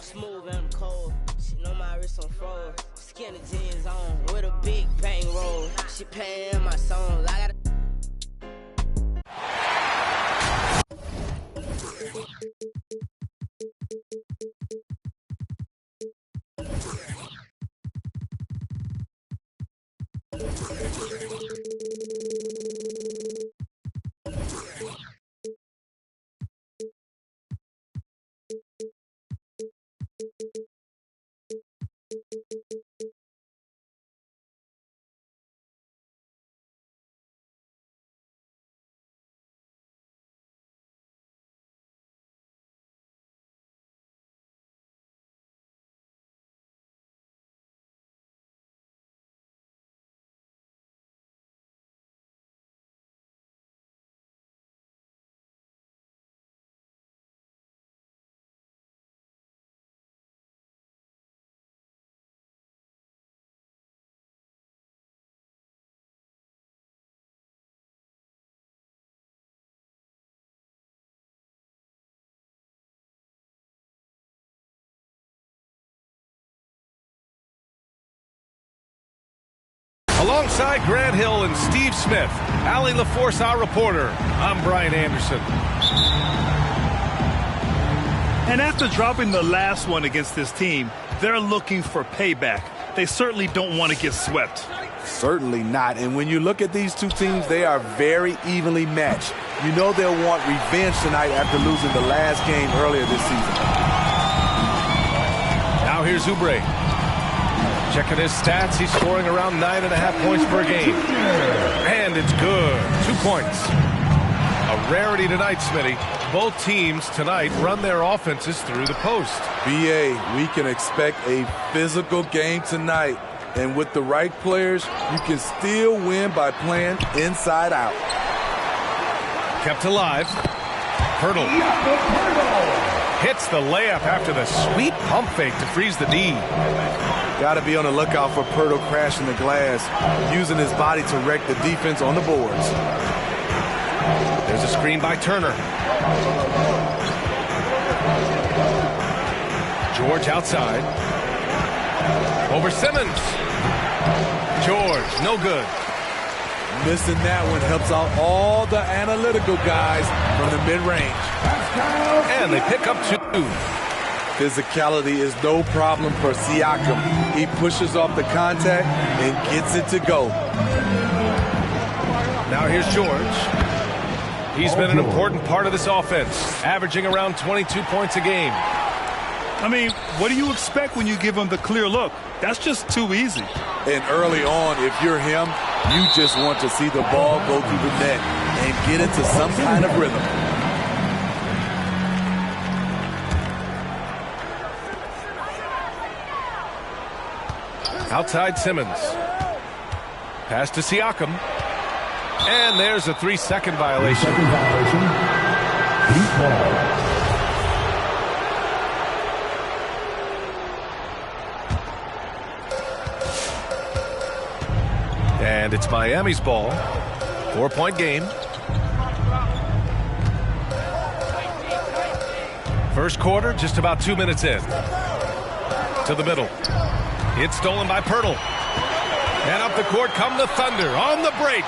Smooth and cold. She know my wrist on froze. Skinny jeans on with a big bang roll. She playing my songs. I gotta. Alongside Grant Hill and Steve Smith, Allie LaForce, our reporter, I'm Brian Anderson. And after dropping the last one against this team, they're looking for payback. They certainly don't want to get swept. Certainly not. And when you look at these two teams, they are very evenly matched. You know they'll want revenge tonight after losing the last game earlier this season. Now here's Oubre. Checking his stats, he's scoring around 9.5 points per game. And it's good. 2 points. A rarity tonight, Smitty. Both teams tonight run their offenses through the post. BA, we can expect a physical game tonight. And with the right players, you can still win by playing inside out. Kept alive. Hurdle. Hits the layup after the sweet pump fake to freeze the D. Got to be on the lookout for Pirtle crashing the glass, using his body to wreck the defense on the boards. There's a screen by Turner. George outside. Over Simmons. George, no good. Missing that one helps out all the analytical guys from the mid-range. And they pick up 2. Physicality is no problem for Siakam. He pushes off the contact and gets it to go. Now here's George. He's been an important part of this offense, averaging around 22 points a game. I mean, what do you expect when you give him the clear look? That's just too easy. And early on, if you're him, you just want to see the ball go through the net and get into some kind of rhythm. Outside Simmons. Pass to Siakam. And there's a 3-second violation. Second violation. Deep ball. And it's Miami's ball. 4-point game. First quarter, just about 2 minutes in. To the middle. It's stolen by Pirtle. And up the court come the Thunder on the break.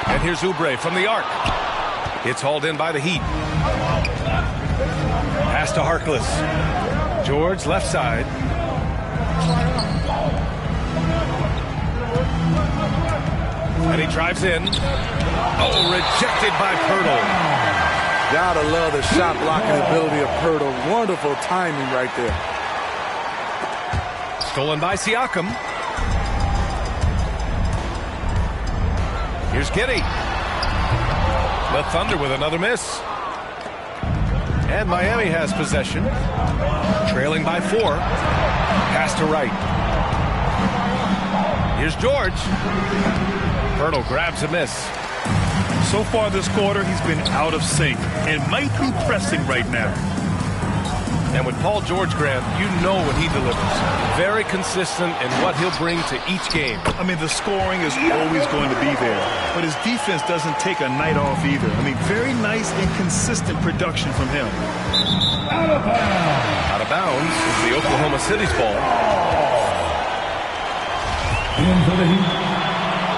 And here's Oubre from the arc. It's hauled in by the Heat. Pass to Harkless. George left side. And he drives in. Oh, rejected by Pirtle. Gotta love the shot blocking ability of Pirtle. Wonderful timing right there. Stolen by Siakam. Here's Giddey. The Thunder with another miss. And Miami has possession. Trailing by 4. Pass to Wright. Here's George. Pirtle grabs a miss. So far this quarter, he's been out of sync and might be pressing right now. And with Paul George, Grant, you know what he delivers. Very consistent in what he'll bring to each game. I mean, the scoring is always going to be there, but his defense doesn't take a night off either. I mean, very nice and consistent production from him. Out of bounds. Out of bounds. It's the Oklahoma City's ball. In for the Heat,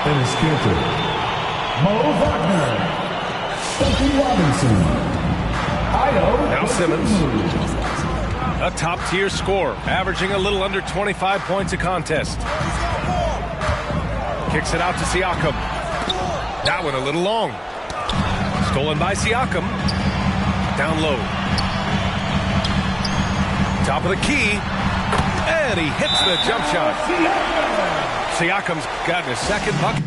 and his kicker, Mo Wagner, Duncan Robinson, Now Simmons, a top-tier scorer, averaging a little under 25 points a contest. Kicks it out to Siakam. That one a little long. Stolen by Siakam. Down low. Top of the key. And he hits the jump shot. Siakam's gotten his second bucket.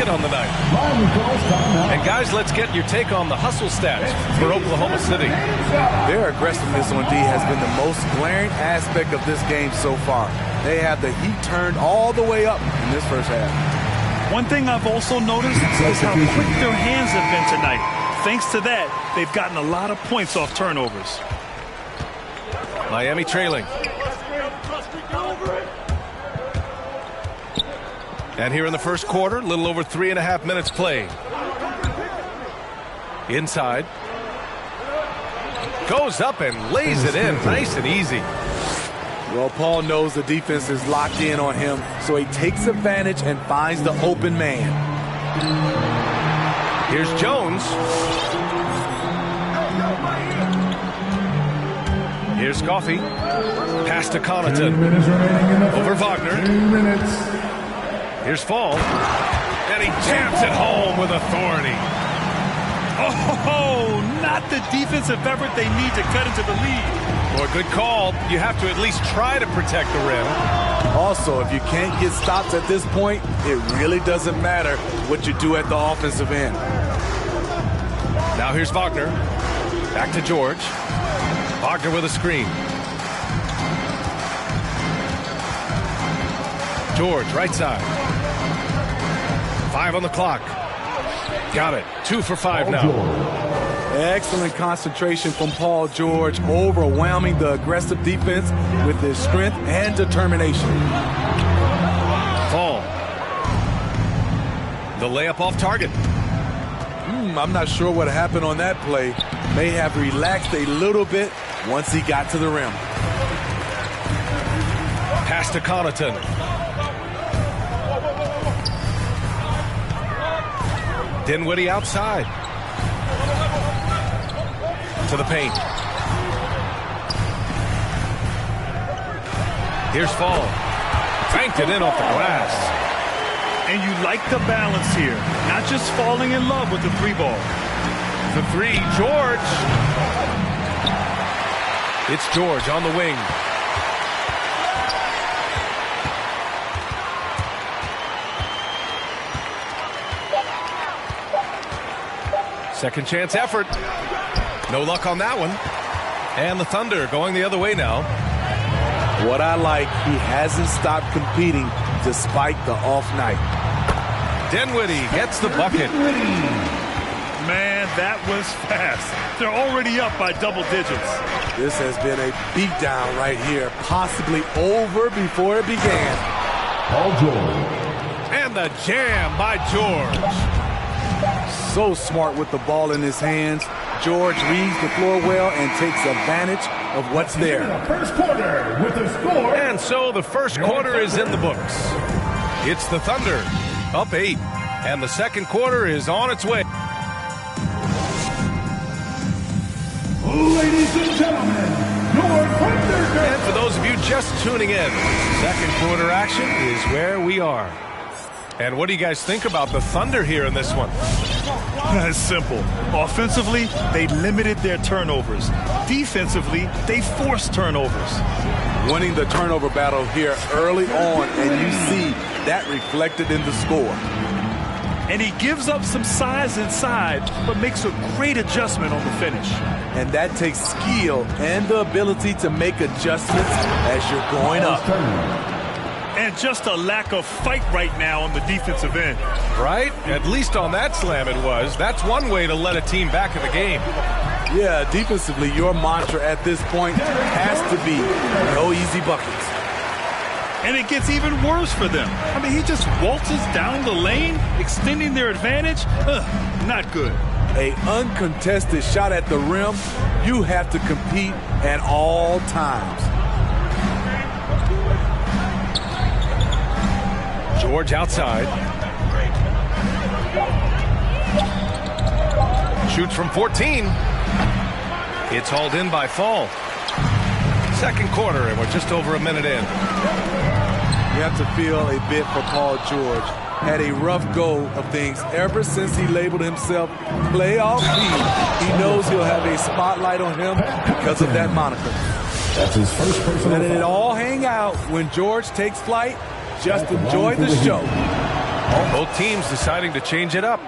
On the night. And guys, let's get your take on the hustle stats for Oklahoma City. Their aggressiveness on D has been the most glaring aspect of this game so far. They have the heat turned all the way up in this first half. One thing I've also noticed is how quick their hands have been tonight. Thanks to that, they've gotten a lot of points off turnovers. Miami trailing. And here in the first quarter, a little over 3.5 minutes played. Inside. Goes up and lays it in nice and easy. Well, Paul knows the defense is locked in on him, so he takes advantage and finds the open man. Here's Jones. Here's Coffey. Pass to Connaughton. Over Wagner. 2 minutes. Here's Fall. And he jams it home with authority. Oh, not the defensive effort they need to cut into the lead. Boy, good call. You have to at least try to protect the rim. Also, if you can't get stops at this point, it really doesn't matter what you do at the offensive end. Now here's Wagner. Back to George. Wagner with a screen. George, right side. 5 on the clock. Got it. 2 for 5 now. Excellent concentration from Paul George, overwhelming the aggressive defense with his strength and determination. Fall. The layup off target. I'm not sure what happened on that play. May have relaxed a little bit once he got to the rim. Pass to Connaughton. Dinwiddie outside. To the paint. Here's Fall. Banked it in off the glass. And you like the balance here. Not just falling in love with the 3-ball. The 3, George. It's George on the wing. Second chance effort. No luck on that one. And the Thunder going the other way now. What I like, he hasn't stopped competing despite the off night. Dinwiddie gets the bucket. Man, that was fast. They're already up by double digits. This has been a beatdown right here, possibly over before it began. Paul George. And the jam by George. So smart with the ball in his hands. George reads the floor well and takes advantage of what's there. First quarter with the score. And so the first quarter is in the books. It's the Thunder up 8, and the second quarter is on its way. Ladies and gentlemen, your Thunder. And for those of you just tuning in, second quarter action is where we are. And what do you guys think about the Thunder here in this one? It's simple. Offensively, they limited their turnovers. Defensively, they forced turnovers. Winning the turnover battle here early on, and you see that reflected in the score. And he gives up some size inside, but makes a great adjustment on the finish. And that takes skill and the ability to make adjustments as you're going up. And just a lack of fight right now on the defensive end. Right? At least on that slam it was. That's one way to let a team back in the game. Yeah, defensively, your mantra at this point has to be no easy buckets. And it gets even worse for them. I mean, he just waltzes down the lane, extending their advantage. Not good. An uncontested shot at the rim, you have to compete at all times. George outside. Shoots from 14. It's hauled in by Fall. Second quarter, and we're just over a minute in. You have to feel a bit for Paul George. Had a rough go of things ever since he labeled himself Playoff P. He knows he'll have a spotlight on him because of that moniker. That's his first personal. Letting it all hang out when George takes flight. Just enjoy the show. Both teams deciding to change it up.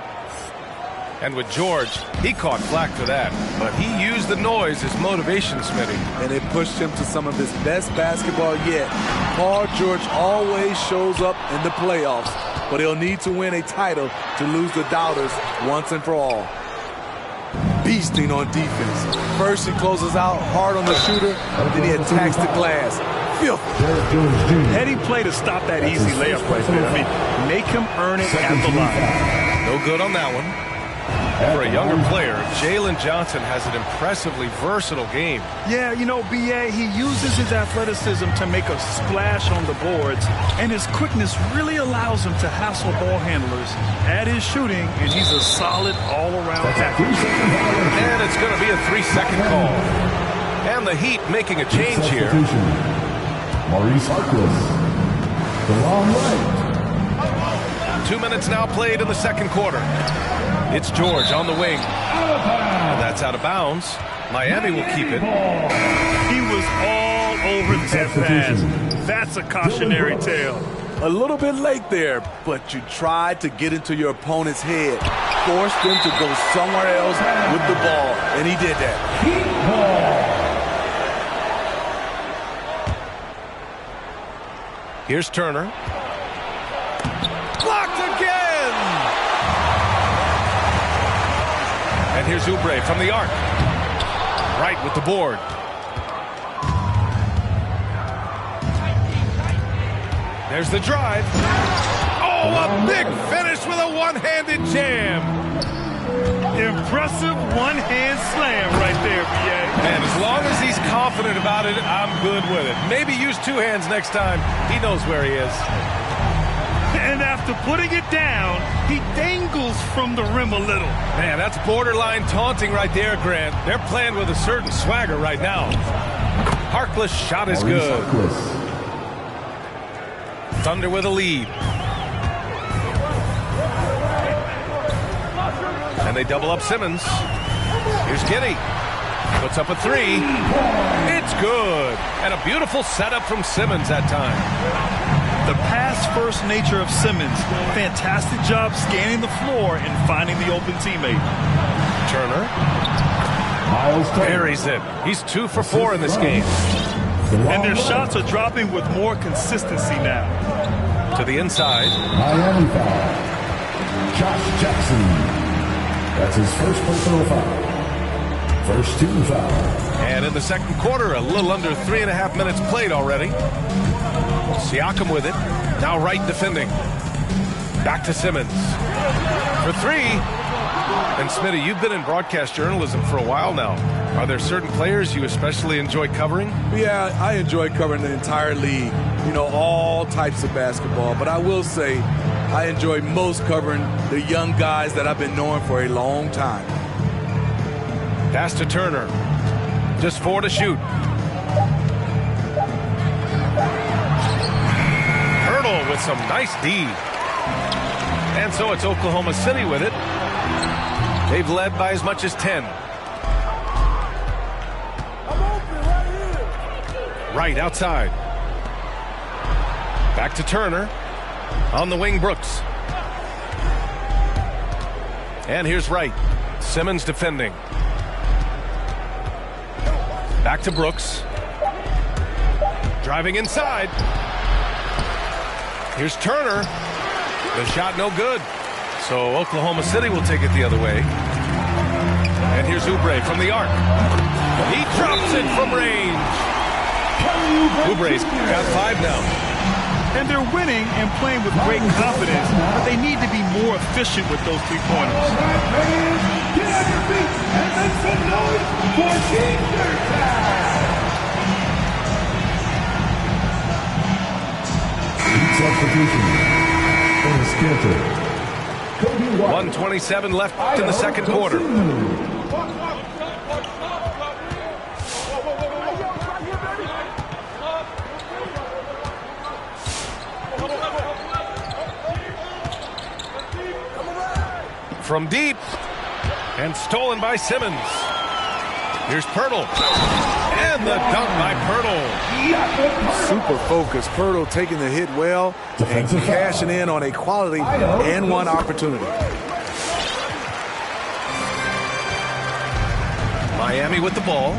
And with George, he caught flack for that. But he used the noise as motivation, Smitty. And it pushed him to some of his best basketball yet. Paul George always shows up in the playoffs, but he'll need to win a title to lose the doubters once and for all. Beasting on defense. First he closes out hard on the shooter, then he attacks the glass. Filthy. Heady play to stop that easy layup right there. I mean, make him earn it at the line. No good on that one. For a younger player, Jalen Johnson has an impressively versatile game. Yeah, you know, B.A., he uses his athleticism to make a splash on the boards, and his quickness really allows him to hassle ball handlers. Add his shooting, and he's a solid all-around tackler. And it's going to be a 3-second call. And the Heat making a change here. Maurice Harkless, the long right. 2 minutes now played in the second quarter. It's George on the wing. And that's out of bounds. Miami will keep it. He was all over that pass. That's a cautionary tale. A little bit late there, but you tried to get into your opponent's head. Forced them to go somewhere else with the ball, and he did that. Here's Turner. Blocked again! And here's Oubre from the arc. Right with the board. There's the drive. Oh, a big finish with a one-handed jam. Impressive one-hand slam right there, B.A. And as long as he's confident about it, I'm good with it. Maybe use two hands next time. He knows where he is. And after putting it down, he dangles from the rim a little. Man, that's borderline taunting right there, Grant. They're playing with a certain swagger right now. Harkless' shot is good. Thunder with a lead. And they double up Simmons. Here's Giddey. Puts up a three. It's good. And a beautiful setup from Simmons that time. The pass-first nature of Simmons. Fantastic job scanning the floor and finding the open teammate. Turner. Buries it. He's 2 for 4 in this game. And their shots are dropping with more consistency now. To the inside. Miami foul. Josh Jackson. That's his first personal foul. First team foul. And in the second quarter, a little under 3.5 minutes played already. Siakam with it. Now Wright defending. Back to Simmons. For three. And Smitty, you've been in broadcast journalism for a while now. Are there certain players you especially enjoy covering? Yeah, I enjoy covering the entire league, all types of basketball. But I will say I enjoy most covering the young guys that I've been knowing for a long time. Pass to Turner. Just 4 to shoot. Hurdle with some nice D. And so it's Oklahoma City with it. They've led by as much as 10. Right outside. Back to Turner. On the wing, Brooks. And here's Wright. Simmons defending. Back to Brooks. Driving inside. Here's Turner. The shot no good. So Oklahoma City will take it the other way. And here's Oubre from the arc. He drops it from range. Oubre's got 5 now. And they're winning and playing with great confidence, but they need to be more efficient with those three-pointers. Get on your feet and make some noise for Team Substitution. Dennis Cantor. 1:27 left in the second quarter. From deep and stolen by Simmons. Here's Pirtle. And the dunk by Pirtle. Super focused. Pirtle taking the hit well and cashing in on a quality and one opportunity. Miami with the ball.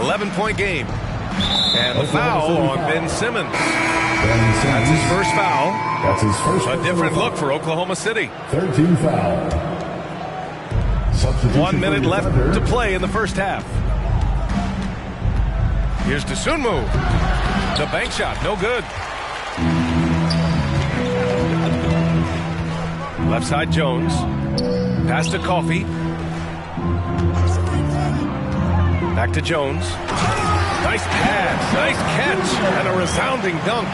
11-point game. And the foul on Ben Simmons. That's his first foul. That's his first. A different look for Oklahoma City. 13 foul. 1 minute left to play in the first half. Here's Dosunmu. The bank shot, no good. Left side Jones. Pass to Coffey. Back to Jones. Nice pass, nice catch, and a resounding dunk.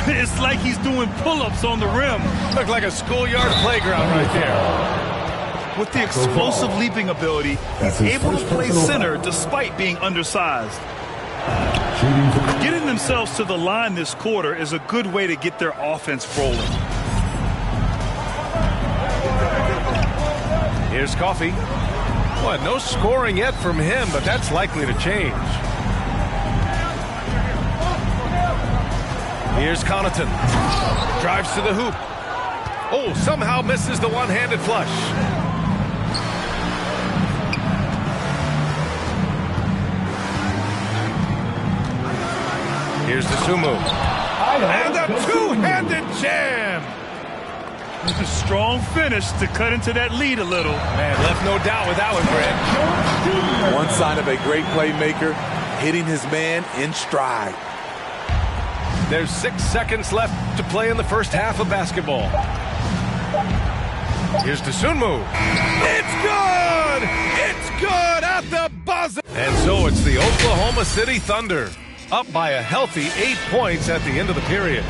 It's like he's doing pull-ups on the rim. Looked like a schoolyard playground right there. With the explosive leaping ability, he's able to play center despite being undersized. Getting themselves to the line this quarter is a good way to get their offense rolling. Here's Coffey. Boy, no scoring yet from him, but that's likely to change. Here's Connaughton. Drives to the hoop. Oh, somehow misses the one-handed flush. Here's Dosunmu. And a two-handed jam. It's a strong finish to cut into that lead a little. Man, left no doubt with that one, Greg. One sign of a great playmaker, hitting his man in stride. There's 6 seconds left to play in the first half of basketball. Here's Dosunmu. It's good! It's good at the buzzer! And so it's the Oklahoma City Thunder, up by a healthy 8 points at the end of the period.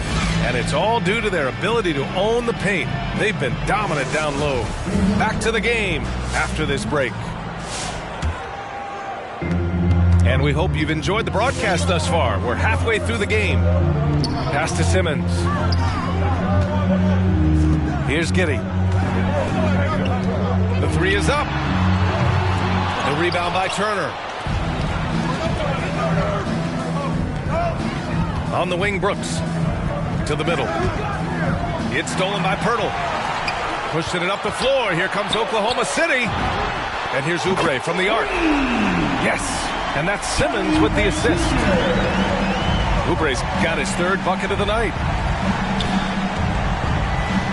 And it's all due to their ability to own the paint. They've been dominant down low. Back to the game after this break. And we hope you've enjoyed the broadcast thus far. We're halfway through the game. Pass to Simmons. Here's Giddey. The three is up. The rebound by Turner. On the wing, Brooks. To the middle. It's stolen by Pirtle. Pushing it up the floor. Here comes Oklahoma City. And here's Oubre from the arc. Yes. And that's Simmons with the assist. Oubre's got his third bucket of the night.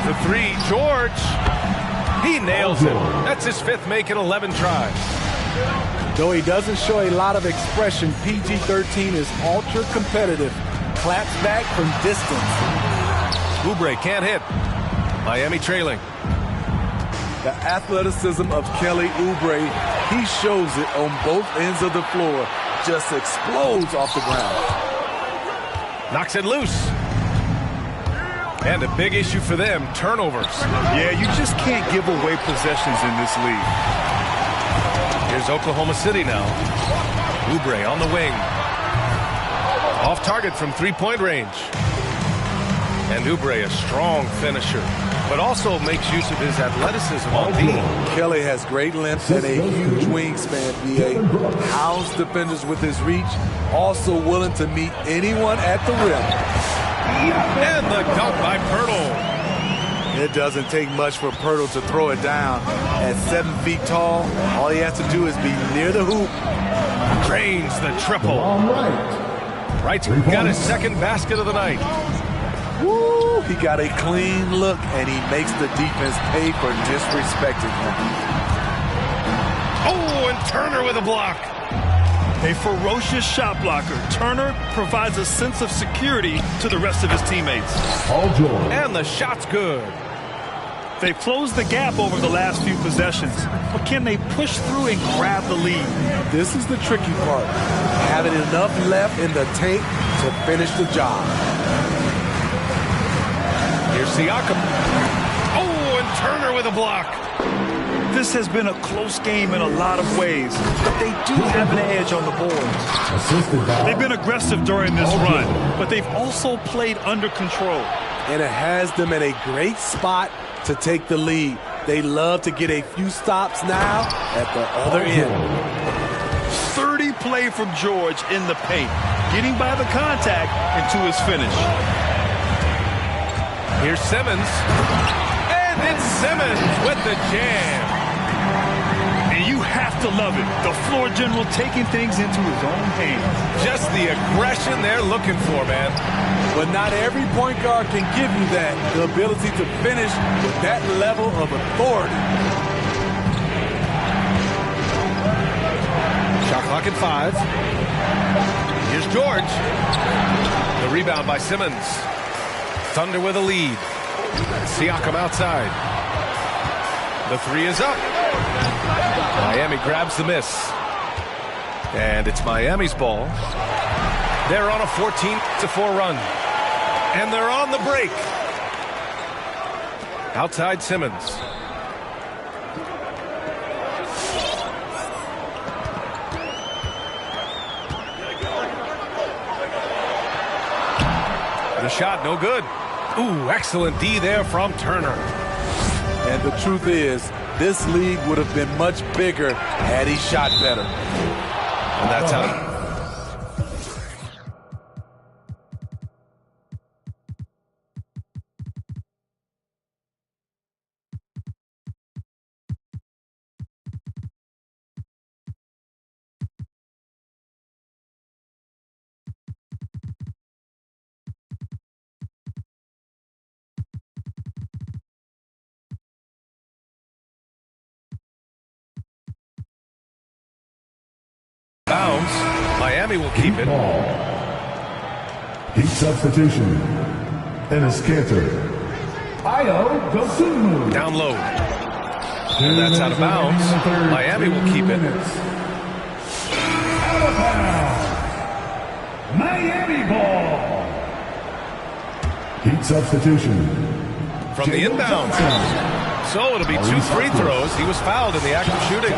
The three, George. He nails it. That's his fifth make in 11 tries. Though he doesn't show a lot of expression, PG-13 is ultra competitive. Claps back from distance. Oubre can't hit. Miami trailing. The athleticism of Kelly Oubre, he shows it on both ends of the floor. Just explodes off the ground. Knocks it loose. And a big issue for them, turnovers. Yeah, you just can't give away possessions in this league. Here's Oklahoma City now. Oubre on the wing. Off target from three-point range. And Oubre, a strong finisher, but also makes use of his athleticism on D. Kelly has great length and a huge wingspan, B.A. Hounds defenders with his reach, also willing to meet anyone at the rim. And the dunk by Pirtle. It doesn't take much for Pirtle to throw it down. At 7 feet tall, all he has to do is be near the hoop. Drains the triple. Wright's got his second basket of the night. Woo! He got a clean look, and he makes the defense pay for disrespecting him. Oh, and Turner with a block. A ferocious shot blocker, Turner provides a sense of security to the rest of his teammates. And the shot's good. They've closed the gap over the last few possessions, but can they push through and grab the lead? This is the tricky part, having enough left in the tank to finish the job. Here's Siakam. Oh, and Turner with a block. This has been a close game in a lot of ways, but they do have an edge on the board. They've been aggressive during this run, but they've also played under control. And it has them in a great spot to take the lead. They love to get a few stops now at the other end. 30 play from George in the paint, getting by the contact and to his finish. Here's Simmons. And it's Simmons with the jam. And you have to love it. The floor general taking things into his own hands. Just the aggression they're looking for, man. But not every point guard can give you that, the ability to finish with that level of authority. Shot clock at 5. Here's George. The rebound by Simmons. Thunder with a lead. Siakam outside. The three is up. Miami grabs the miss. And it's Miami's ball. They're on a 14-4 run. And they're on the break. Outside Simmons. The shot, no good. Ooh, excellent D there from Turner. And the truth is, this league would have been much bigger had he shot better. And that's how. Bounds. Miami will keep it. Heat substitution. Enes Kanter. Ayo Dosunmu. Down low. And that's out of bounds. Miami will keep it. Out of bounds. Miami ball. Heat substitution. From the inbound. So it'll be 2 free throws. He was fouled in the act of shooting.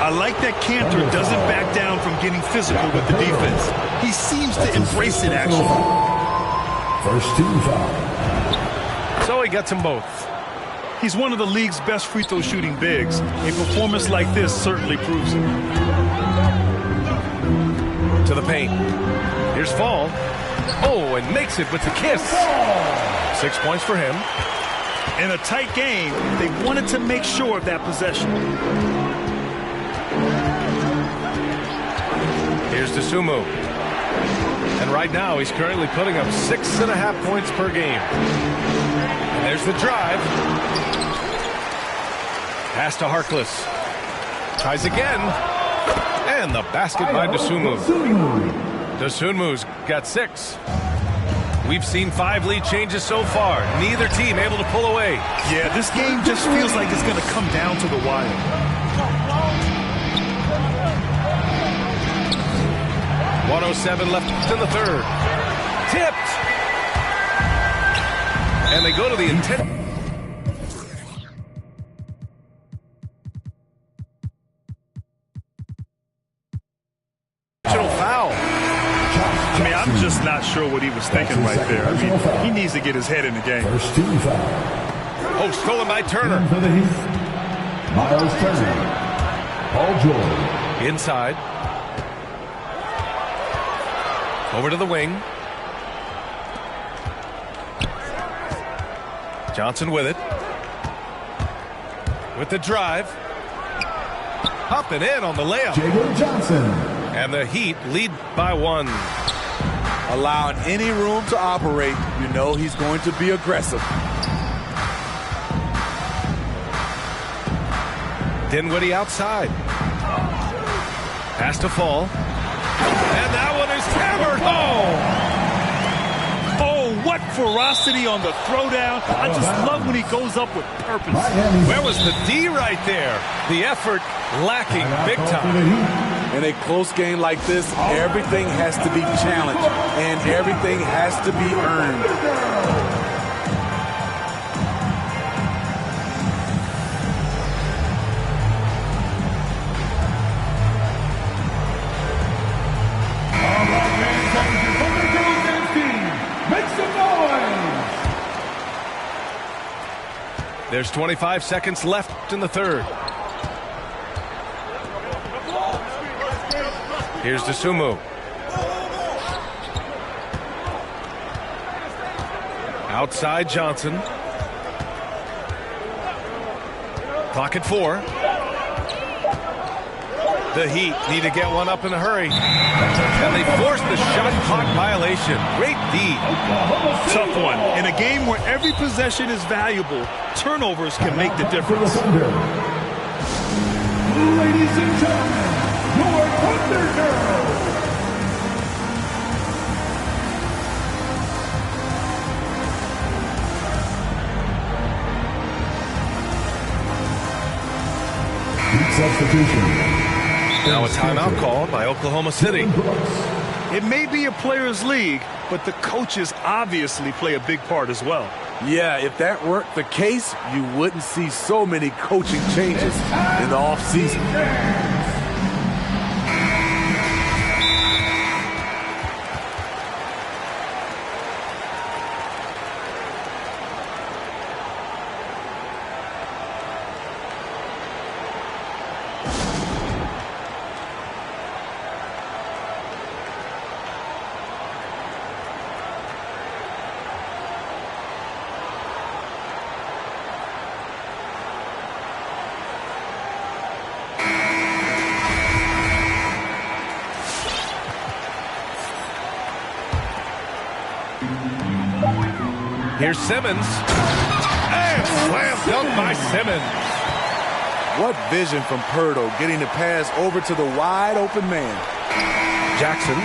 I like that Kanter doesn't back down from getting physical with the defense. He seems to embrace it, actually. First team foul. So he gets them both. He's one of the league's best free throw shooting bigs. A performance like this certainly proves it. To the paint. Here's Fall. Oh, and makes it with the kiss. 6 points for him. In a tight game, they wanted to make sure of that possession. Here's Dosunmu. And right now, he's currently putting up 6.5 points per game. And there's the drive. Pass to Harkless. Tries again. And the basket by Dosunmu. Dosunmu's got 6. We've seen 5 lead changes so far. Neither team able to pull away. Yeah, this game just feels like it's going to come down to the wire. 1:07 left in the third. Tipped. And they go to the intentional foul. I mean, I'm just not sure what he was thinking right there. I mean, he needs to get his head in the game. First team foul. Oh, stolen by Turner. For the Heat, Miles Turner. Paul George. Inside. Over to the wing. Johnson with it. With the drive. Up and in on the layup. Jago Johnson. And the Heat lead by 1. Allowing any room to operate, you know he's going to be aggressive. Dinwiddie outside. Pass to Fall. And that one is hammered home. Oh, what ferocity on the throwdown. I just love when he goes up with purpose. Where was the D right there? The effort lacking big time. In a close game like this, everything has to be challenged and everything has to be earned. There's 25 seconds left in the third. Here's Dosunmu. Outside Johnson. Clock at 4. The Heat need to get one up in a hurry. And they forced the shot clock violation. Great D. Tough one. In a game where every possession is valuable, turnovers can make the difference. Ladies and gentlemen, your Thunder Girls. Substitution. Now a timeout called by Oklahoma City. It may be a players' league, but the coaches obviously play a big part as well. Yeah, if that weren't the case, you wouldn't see so many coaching changes in the offseason. Here's Simmons. And slam dunk by Simmons. What vision from Pirtle, getting the pass over to the wide open man. Jackson.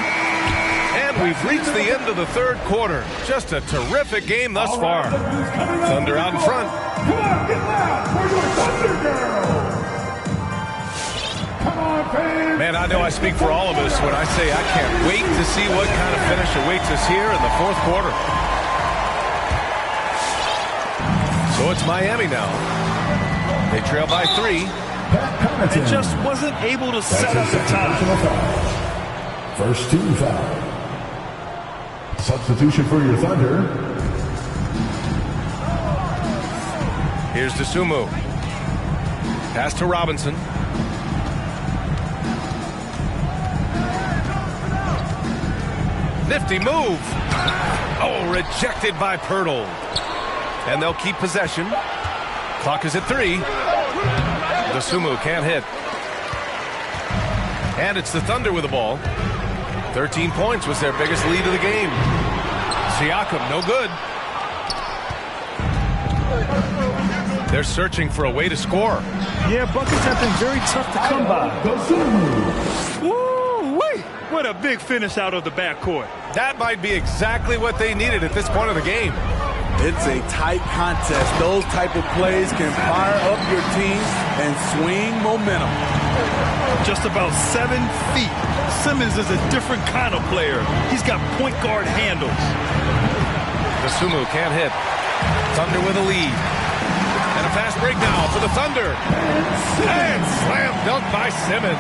And we've reached the end of the third quarter. Just a terrific game thus far. Thunder out in front. Come on, get loud for your Thunder Girls. Come on, fans. Man, I know I speak for all of us when I say I can't wait to see what kind of finish awaits us here in the fourth quarter. So it's Miami now. They trail by 3. It just wasn't able to set up the time. First team foul. Substitution for your Thunder. Here's Dosunmu. Pass to Robinson. Nifty move. Oh, rejected by Pirtle. And they'll keep possession. Clock is at 3. Dosunmu can't hit. And it's the Thunder with the ball. 13 points was their biggest lead of the game. Siakam, no good. They're searching for a way to score. Yeah, buckets have been very tough to come by. Dosunmu. Woo-wee! What a big finish out of the backcourt. That might be exactly what they needed at this point of the game. It's a tight contest. Those type of plays can fire up your team and swing momentum. Just about 7 feet. Simmons is a different kind of player. He's got point guard handles. Dosunmu can't hit. Thunder with a lead. And a fast break now for the Thunder. And slam dunk by Simmons.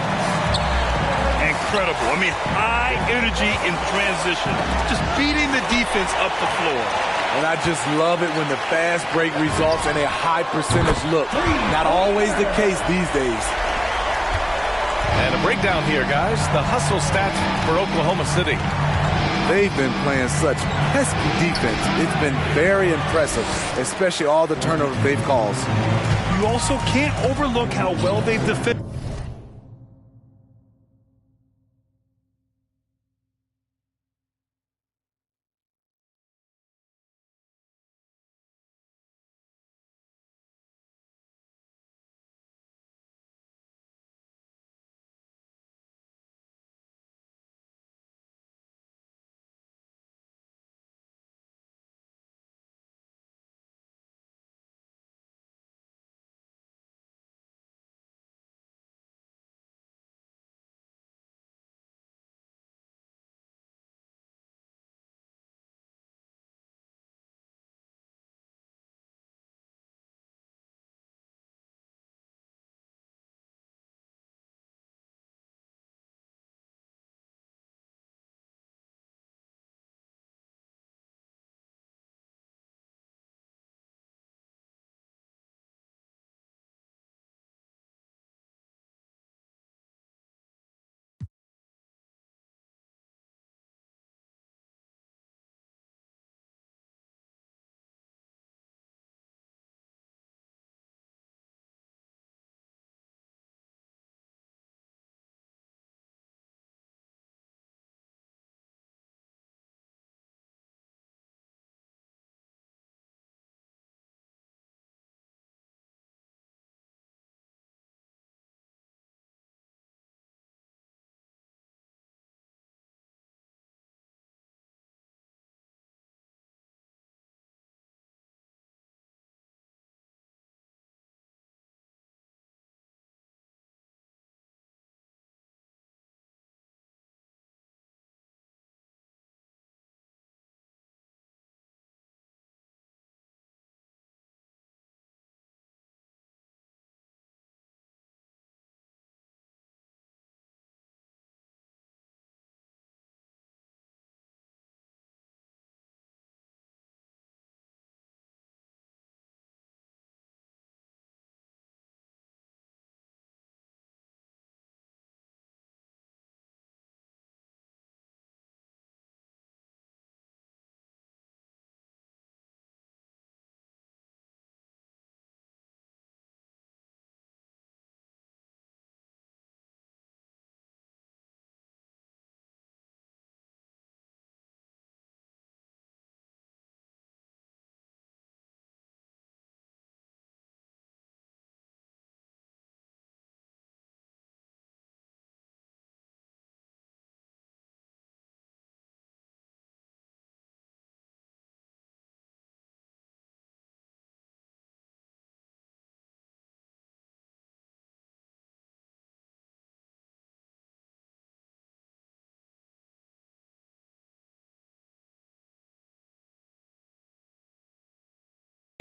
Incredible. I mean, high energy in transition. Just beating the defense up the floor. And I just love it when the fast break results in a high percentage look. Not always the case these days. And a breakdown here, guys. The hustle stats for Oklahoma City. They've been playing such pesky defense. It's been very impressive, especially all the turnovers they've caused. You also can't overlook how well they've defended.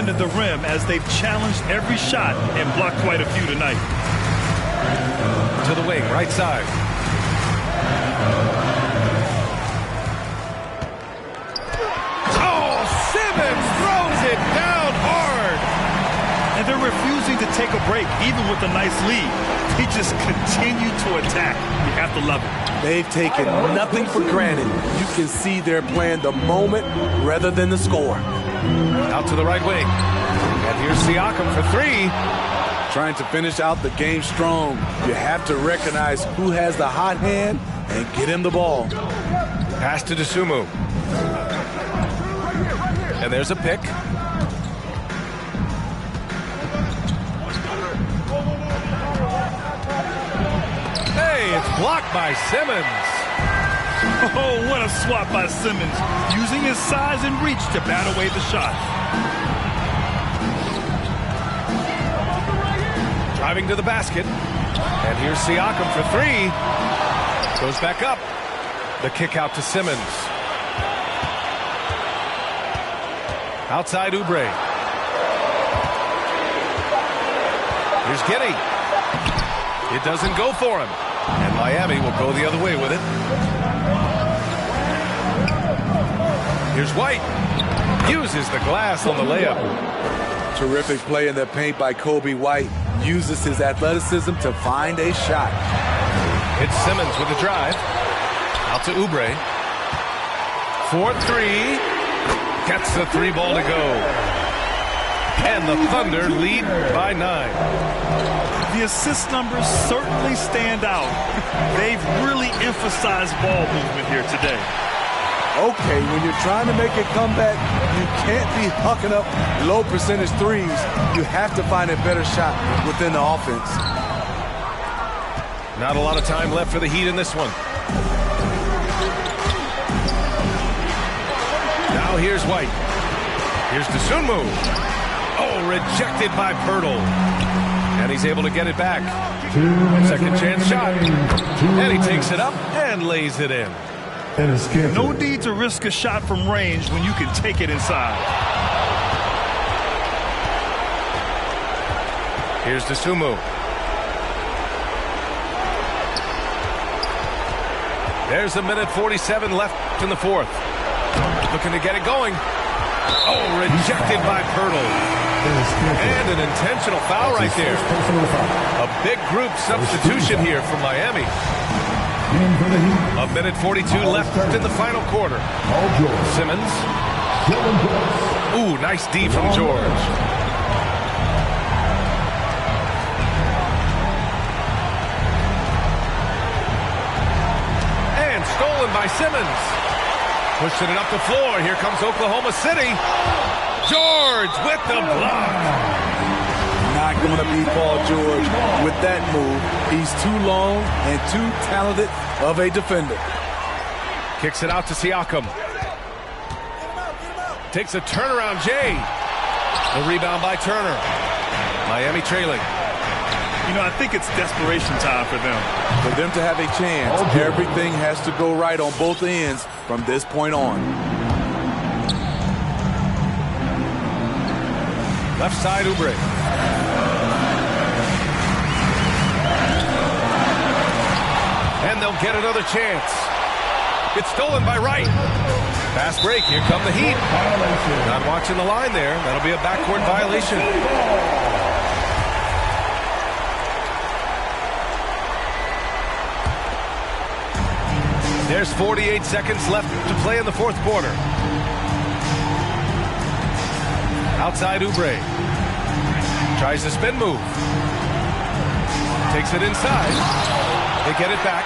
At the rim as they've challenged every shot and blocked quite a few tonight. To the wing, right side. Oh, Simmons throws it down hard. And they're refusing to take a break, even with a nice lead. They just continue to attack. You have to love it. They've taken nothing for granted. You can see they're playing the moment rather than the score. Out to the right wing. And here's Siakam for three. Trying to finish out the game strong. You have to recognize who has the hot hand and get him the ball. Pass to Dosunmu. And there's a pick. Hey, it's blocked by Simmons. Oh, what a swat by Simmons, using his size and reach to bat away the shot. Driving to the basket. And here's Siakam for three. Goes back up. The kick out to Simmons. Outside Oubre. Here's Giddey. It doesn't go for him. And Miami will go the other way with it. Here's White. Uses the glass on the layup. Terrific play in the paint by Kobe White. Uses his athleticism to find a shot. It's Simmons with the drive. Out to Oubre. 4-3. Gets the three ball to go. And the Thunder lead by 9. The assist numbers certainly stand out. They've really emphasized ball movement here today. Okay, when you're trying to make a comeback, you can't be hucking up low percentage threes. You have to find a better shot within the offense. Not a lot of time left for the Heat in this one. Now here's White. Here's Dosunmu. Oh, rejected by Pirtle. And he's able to get it back. Second chance shot. And he takes it up and lays it in. No need to risk a shot from range when you can take it inside. Here's Dosunmu. There's a minute 47 left in the fourth. Looking to get it going. Oh, rejected by Pirtle. And an intentional foul right there. A big group substitution here from Miami. A minute 42 left in the final quarter. Simmons. Ooh, nice D from George. And stolen by Simmons. Pushing it up the floor. Here comes Oklahoma City. George with the block. Not going to beat Paul George with that move. He's too long and too talented of a defender. Kicks it out to Siakam. Takes a turnaround Jay. The rebound by Turner. Miami trailing. You know, I think it's desperation time for them. For them to have a chance, everything has to go right on both ends from this point on. Left side, Oubre. And they'll get another chance. It's stolen by Wright. Fast break. Here come the Heat. Not watching the line there. That'll be a backcourt violation. There's 48 seconds left to play in the fourth quarter. Outside Oubre. Tries the spin move. Takes it inside. They get it back.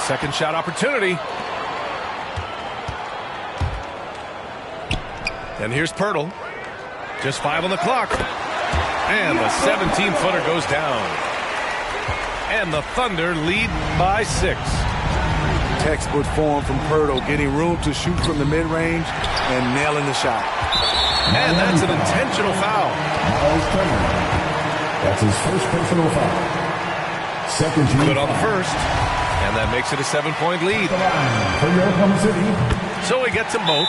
Second shot opportunity. And here's Pirtle. Just 5 on the clock. And the 17-footer goes down. And the Thunder lead by 6. Textbook form from Pirtle, getting room to shoot from the mid-range and nailing the shot. And that's an intentional foul. That's his first personal foul. Second team. Good on the first. And that makes it a 7-point lead. For Oklahoma City. So he gets them both.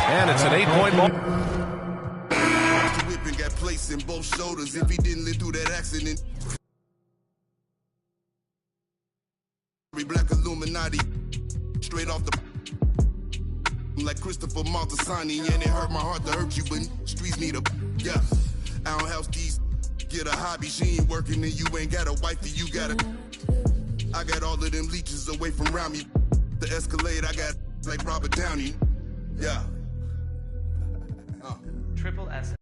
And it's an 8-point ball. Whipping got placed in both shoulders. If he didn't live through that accident. Black Illuminati. Straight off the. Like Christopher Maltasani, and it hurt my heart to hurt you, but streets need a. Yeah. I don't help these. Get a hobby, she ain't working, and you ain't got a wifey, you got a. I got all of them leeches away from around me. The Escalade, I got like Robert Downey. Yeah. Triple S.